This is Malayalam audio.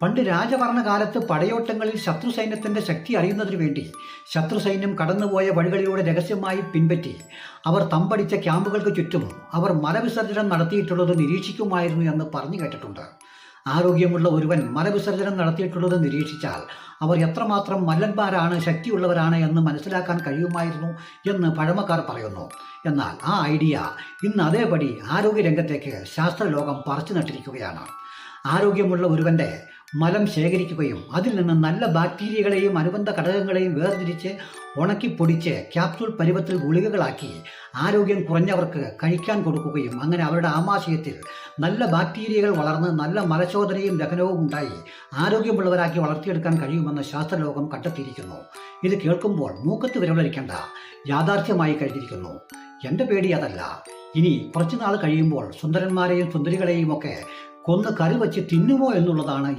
പണ്ട് രാജഭരണകാലത്ത് പടയോട്ടങ്ങളിൽ ശത്രു സൈന്യത്തിന്റെ ശക്തി അറിയുന്നതിനു വേണ്ടി ശത്രു സൈന്യം കടന്നുപോയ വഴികളിലൂടെ രഹസ്യമായി പിൻപറ്റി അവർ തമ്പടിച്ച ക്യാമ്പുകൾക്ക് ചുറ്റും അവർ മലവിസർജനം നടത്തിയിട്ടുള്ളത് നിരീക്ഷിക്കുമായിരുന്നു എന്ന് പറഞ്ഞു കേട്ടിട്ടുണ്ട്. ആരോഗ്യമുള്ള ഒരുവൻ മലവിസർജനം നടത്തിയിട്ടുള്ളത് നിരീക്ഷിച്ചാൽ അവർ എത്രമാത്രം മല്ലന്മാരാണ്, ശക്തിയുള്ളവരാണ് എന്ന് മനസ്സിലാക്കാൻ കഴിയുമായിരുന്നു എന്ന് പഴമക്കാർ പറയുന്നു. എന്നാൽ ആ ഐഡിയ ഇന്ന് അതേപടി ആരോഗ്യരംഗത്തേക്ക് ശാസ്ത്രലോകം പറിച്ചു നട്ടിരിക്കുകയാണ്. ആരോഗ്യമുള്ള ഒരുവന്റെ മലം ശേഖരിക്കുകയും അതിൽ നിന്ന് നല്ല ബാക്ടീരിയകളെയും അനുബന്ധ ഘടകങ്ങളെയും വേർതിരിച്ച് ഉണക്കിപ്പൊടിച്ച് ക്യാപ്സൂൾ പരുവത്തിൽ ഗുളികകളാക്കി ആരോഗ്യം കുറഞ്ഞവർക്ക് കഴിക്കാൻ കൊടുക്കുകയും അങ്ങനെ അവരുടെ ആമാശയത്തിൽ നല്ല ബാക്ടീരിയകൾ വളർന്ന് നല്ല മലശോധനയും ദഹനവും ഉണ്ടായി ആരോഗ്യമുള്ളവരാക്കി വളർത്തിയെടുക്കാൻ കഴിയുമെന്ന് ശാസ്ത്രലോകം കണ്ടെത്തിയിരിക്കുന്നു. ഇത് കേൾക്കുമ്പോൾ മൂക്കത്ത് വിരവളിക്കേണ്ട യാഥാർത്ഥ്യമായി കഴിഞ്ഞിരിക്കുന്നു. എൻ്റെ പേടി അതല്ല. ഇനി കുറച്ചുനാൾ കഴിയുമ്പോൾ സുന്ദരന്മാരെയും സുന്ദരികളെയും ഒക്കെ കൊന്ന് കറി വച്ച് തിന്നുമോ എന്നുള്ളതാണ്